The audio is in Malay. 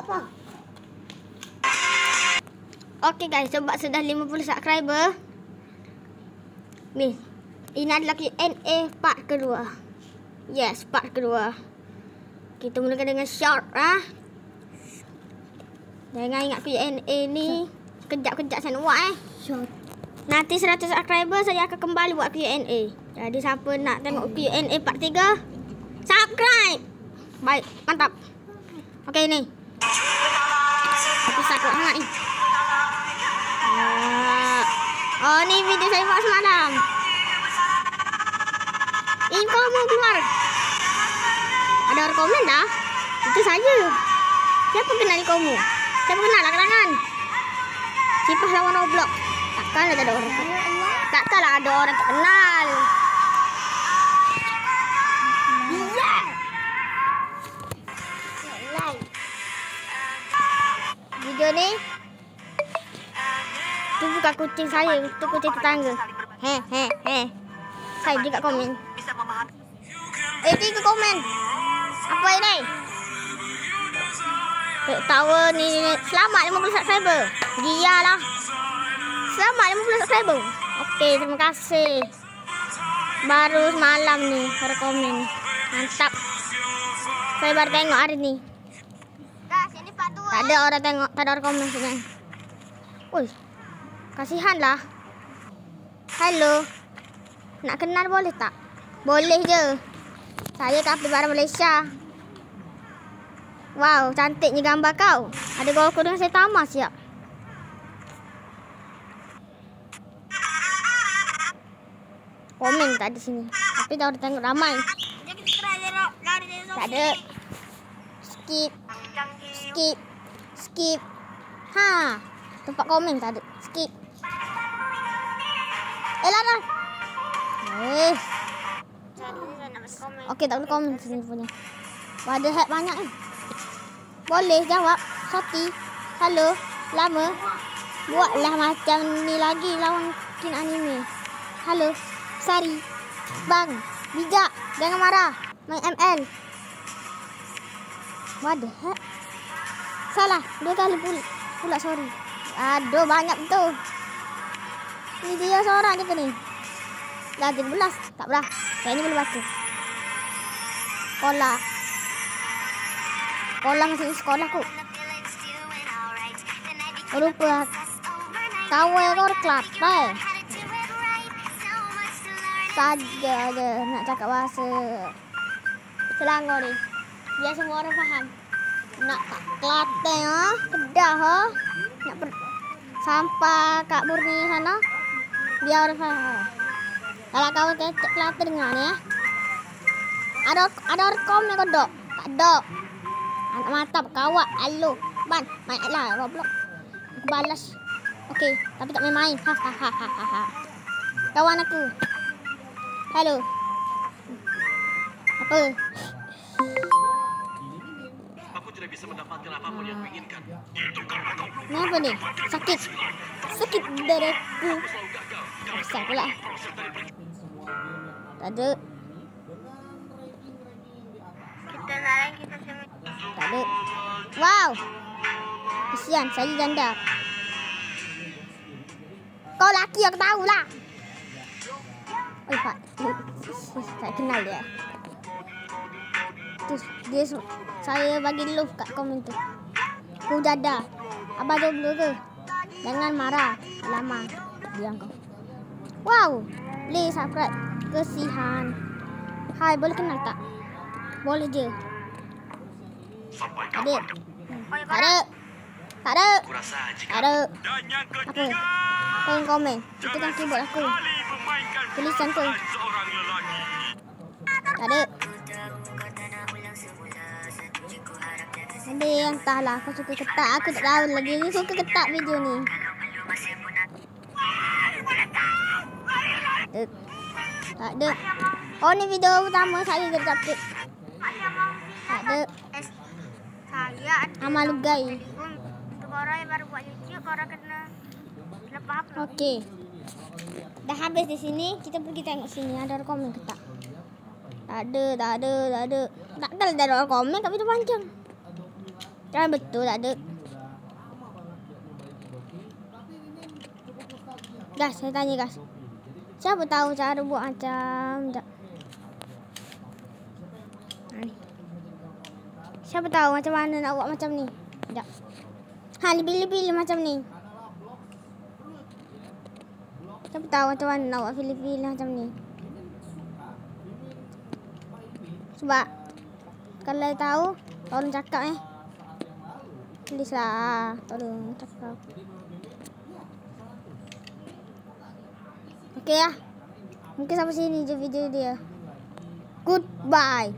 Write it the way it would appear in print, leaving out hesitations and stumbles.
apa? Okey guys, sebab sudah 50 subscriber. Ni. Ini adalah Q&A part kedua. Yes, part kedua. Kita mulakan dengan short Jangan ingat Q&A ni kejap-kejap saya nak buat Short. Nanti 100 subscriber saya akan kembali buat Q&A. Jadi siapa nak tengok Q&A part 3, subscribe. Baik, mantap. Okey ni. Aku sakit sangat ni. Oh, ni video saya buat semalam. Info mau keluar. Ada orang komen dah. Itu saja. Siapa kenal ni kamu? Siapa kenal lah kenangan? Sipah lawan Roblox. Takkanlah ada orang. Takkanlah ada orang tak kenal. Video ni tu bukan kucing saya, tu kucing tetangga. Saya juga komen. Tiga komen. Apa ini? Tahu ni selamat 50 subscriber. Gialah. Selamat 50 subscriber. Okey, terima kasih. Baru semalam ni baru komen. Mantap. Saya baru tengok hari ni. Tak ada orang tengok, tak ada orang komen sini. Oi. Kasihanlah. Halo. Nak kenal boleh tak? Boleh je. Saya kapibara Malaysia. Wow, cantiknya gambar kau. Ada gol dengan saya tamas siap. Komen tak ada sini. Tapi dah tengok ramai. Tak ada. Skip. Tempat komen tak ada. Skip. Lana. Okey, tak boleh komen sini punya. Ada hack banyak ni. Boleh jawab. Soti. Halo. Lama. Buatlah macam ni lagi lawan kin anime. Halo. Sari. Bang. Bijak. Jangan marah. Main ML. What the heck? Salah. 2 kali pula sorry. Aduh, banyak betul. Ini dia seorang je ke ni? Dah 17. Tak berah. Kayaknya boleh baca. Sekolah masih sekolah kok. Lupa. Kawai kau kelab. Saja je nak cakap bahasa Selangor ni. Biar semua orang faham. Nak kat Kelantan Kedah nak sampai Kak Murni sana. Biar orang faham. Kalau kawan ke Kelantan dengar ni Ada orang komen kau dok? Tak dok. Anak mantap kawat. Halo. Ban, mainlah Roblox. Aku balas. Okey, tapi tak main-main. Kawan aku. Halo. Apa? Aku tidak bisa mendapatkan apapun yang kuinginkan. Kenapa ni? Sakit dadaku. Besar pula. Tak ada. Tak ada. Wow. Kesian, saya janda. Kau laki aku tahulah. Oh, Pak. Saya kenal dia. Tu dia saya bagi love kat komen tu. Ku janda. Abang jomblo ke? Jangan marah. Lama. Diam kau. Wow. Please subscribe. Kesihan. Hai, boleh kenal tak? Boleh je. Tak ada. Tak ada. Tak ada. Tak ada. Apa? Kau yang komen. Itu kan keyboard aku. Tulisan tu. Tak ada. Ada yang entahlah. Kau suka ketak. Aku tak tahu lagi. Ni suka ketak video ni. Tak ada. Oh, ni video pertama saya jadi update. Tak ada. Amal lugai. Orang yang baru buat YouTube, orang kena faham. Okey. Dah habis di sini, kita pergi tengok sini ada orang komen ke tak? Tak ada. Takkan ada orang komen kat video panjang. Kan betul tak ada. Guys, saya tanya guys. Siapa tahu cara buat macam tak? Siapa tahu macam mana nak buat macam ni? Tak. Ha, ni pilih-pilih macam ni. Siapa tahu macam mana nak buat pilih-pilih macam ni? Sebab kalau tahu, tolong cakap please lah, tolong cakap. Okey lah. Mungkin sampai sini je video dia. Goodbye.